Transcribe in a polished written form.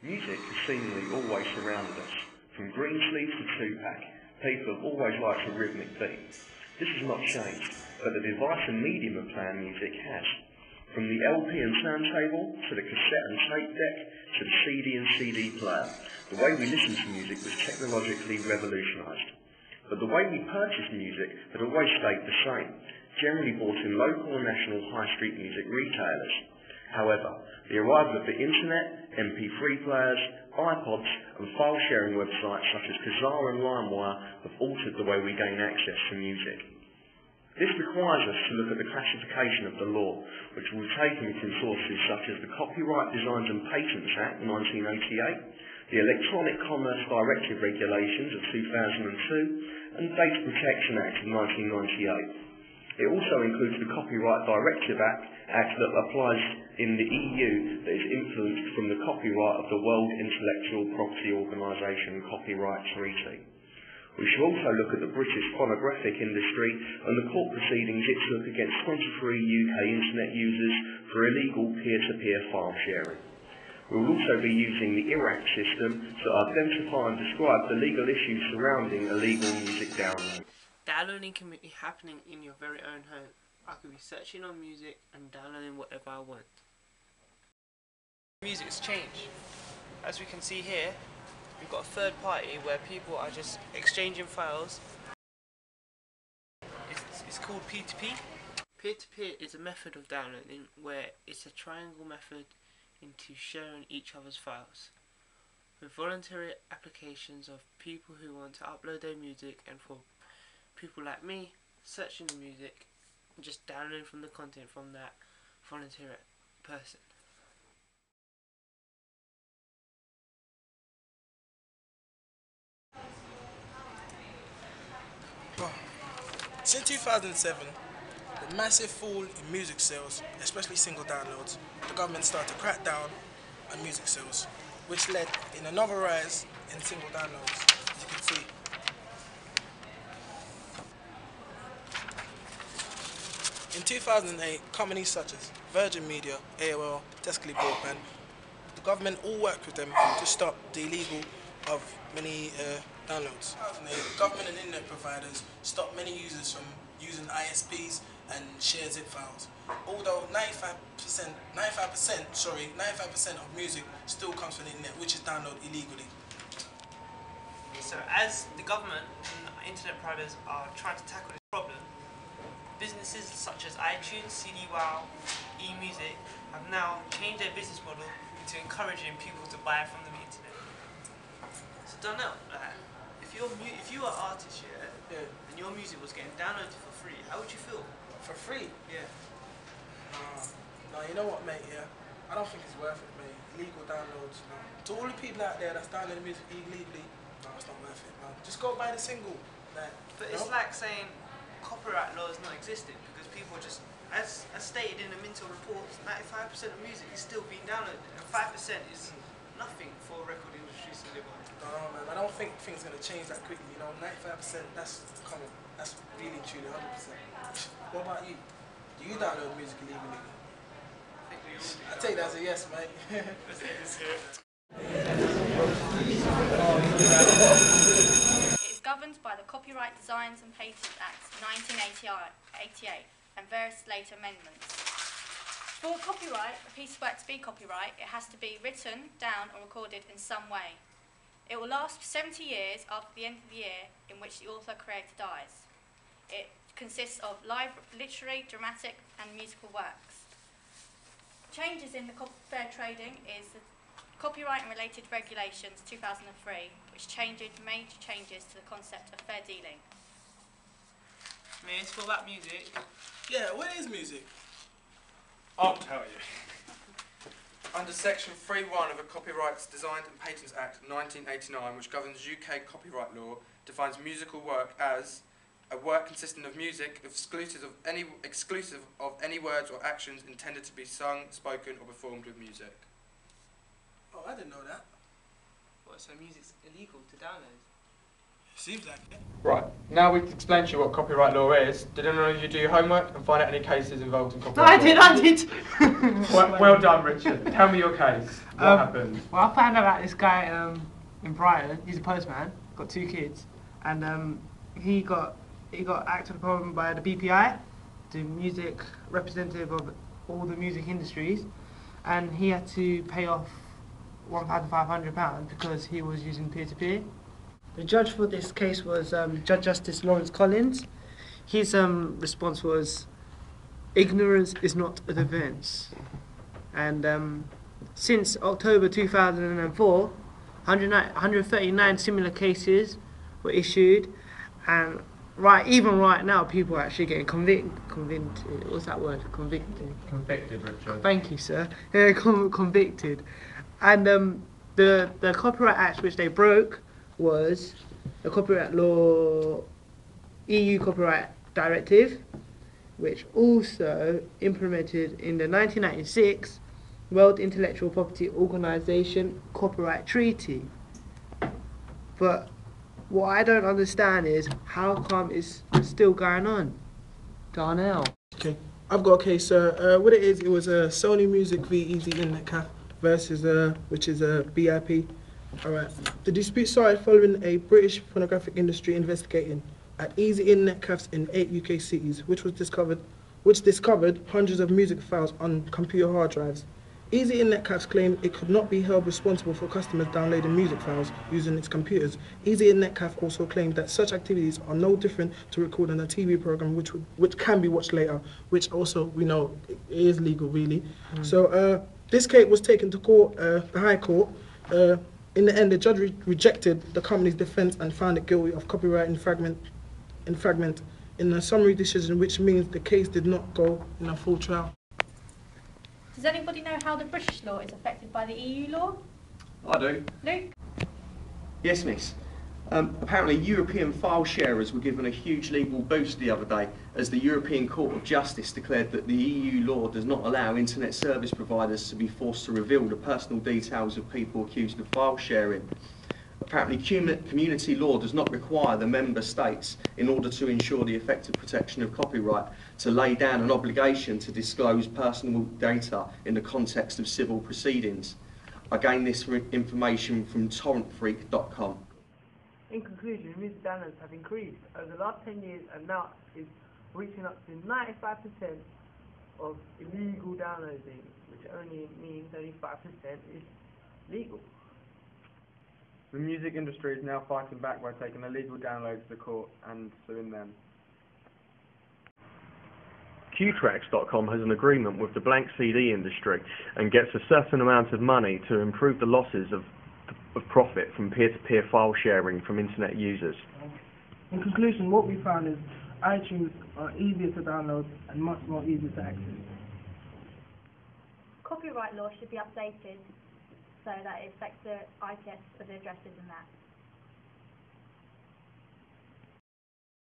Music has seemingly always surrounded us. From Greensleeves to Tupac, people have always liked a rhythmic beat. This has not changed, but the device and medium of playing music has. From the LP and turntable, to the cassette and tape deck, to the CD and CD player, the way we listen to music was technologically revolutionised. But the way we purchase music had always stayed the same, generally bought in local and national high street music retailers. However, the arrival of the internet, MP3 players, iPods and file sharing websites such as Kazaa and LimeWire have altered the way we gain access to music. This requires us to look at the classification of the law, which will be taken from sources such as the Copyright Designs and Patents Act 1988, the Electronic Commerce Directive Regulations of 2002 and Data Protection Act of 1998. It also includes the Copyright Directive Act that applies in the EU that is influenced from the copyright of the World Intellectual Property Organisation Copyright Treaty. We should also look at the British phonographic industry and the court proceedings it took against 23 UK internet users for illegal peer-to-peer file sharing. We will also be using the IRAC system to identify and describe the legal issues surrounding illegal music download. Downloading can be happening in your very own home. I could be searching on music and downloading whatever I want. Music's changed. As we can see here, we've got a third party where people are just exchanging files. It's called P2P. Peer-to-peer is a method of downloading where it's a triangle method into sharing each other's files. With voluntary applications of people who want to upload their music and for people like me searching the music and just downloading from the content from that voluntary person. Since 2007, the massive fall in music sales, especially single downloads, the government started to crack down on music sales, which led in another rise in single downloads, as you can see. In 2008, companies such as Virgin Media, AOL, Tescali Broadband, the government all worked with them to stop the illegal of many downloads. The government and internet providers stopped many users from using ISPs and share zip files. Although 95% of music still comes from the internet, which is downloaded illegally. So as the government and internet providers are trying to tackle this problem, businesses such as iTunes, CDWOW, eMusic have now changed their business model into encouraging people to buy from the internet. So Darnell, if you were an artist, and your music was getting downloaded for free, how would you feel? For free? Yeah. No, you know what, mate, I don't think it's worth it, mate. Illegal downloads, no. To all the people out there that's downloading music illegally, no, it's not worth it, man. Just go buy the single. But it's like saying copyright law is not existent because people just, as stated in the Minto reports, 95% of music is still being downloaded and 5% is nothing for a record industry to live on. No, man, I don't think things are going to change that quickly, you know. 95%, that's coming. That's really truly 100%. What about you? Do you download music illegally? I think we all do. I take that as a yes, mate. It is governed by the Copyright Designs and Patents Act 1988 and various later amendments. For copyright, a piece of work to be copyright, it has to be written down or recorded in some way. It will last for 70 years after the end of the year in which the author-creator dies. It consists of literary, dramatic and musical works. Changes in the fair trading is the Copyright and Related Regulations 2003, which made changes to the concept of fair dealing. Man, what about music? Yeah, what is music? I'll tell you. Under Section 3.1 of the Copyright Designs and Patents Act 1989, which governs UK copyright law, defines musical work as a work consisting of music exclusive of any words or actions intended to be sung, spoken or performed with music. Oh, I didn't know that. What, so music's illegal to download? Seems like it. Right, now we've explained to you what copyright law is. Did anyone of you do your homework and find out any cases involved in No, copyright law? I did. Well done, Richard. Tell me your case. What happened? Well, I found out about this guy in Brighton. He's a postman, got 2 kids, and he got acted upon by the BPI, the music representative of all the music industries, and he had to pay off £1,500 because he was using peer-to-peer. The judge for this case was Judge Justice Lawrence Collins. His response was, "Ignorance is not a defence." And since October 2004, 139 similar cases were issued, and even right now, people are actually getting convicted. What's that word? Convicted. Convicted, Richard. Thank you, sir. Yeah, convicted. And the Copyright Act which they broke was the Copyright Law EU Copyright Directive, which also implemented in the 1996 World Intellectual Property Organization Copyright Treaty. But what I don't understand is how come it's still going on? Darnell. Okay, I've got a case. What it is, it was Sony Music v Easy Internet Cafe versus which is BIP. Alright. The dispute started following a British pornographic industry investigating at Easy Internet Cafes in 8 UK cities, which discovered hundreds of music files on computer hard drives. Easy Internet Cafes claimed it could not be held responsible for customers downloading music files using its computers. Easy Internet Cafe also claimed that such activities are no different to recording a TV program which can be watched later, which also we know is legal really. So this case was taken to court, the High Court. In the end, the judge rejected the company's defence and found it guilty of copyright infringement in a summary decision, which means the case did not go in a full trial. Does anybody know how the British law is affected by the EU law? I do. Luke? Yes, miss. Apparently European file sharers were given a huge legal boost the other day as the European Court of Justice declared that the EU law does not allow internet service providers to be forced to reveal the personal details of people accused of file sharing. Apparently community law does not require the member states, in order to ensure the effective protection of copyright, to lay down an obligation to disclose personal data in the context of civil proceedings. I gained this information from torrentfreak.com. In conclusion, music downloads have increased over the last 10 years and now is reaching up to 95% of illegal downloading, which only means only 5% is legal. The music industry is now fighting back by taking illegal downloads to court and suing them. Qtrax.com has an agreement with the blank CD industry and gets a certain amount of money to improve the losses of profit from peer-to-peer file sharing from internet users. In conclusion, what we found is iTunes are easier to download and much more easy to access. Copyright law should be updated so that it affects the IPS for the addresses and that.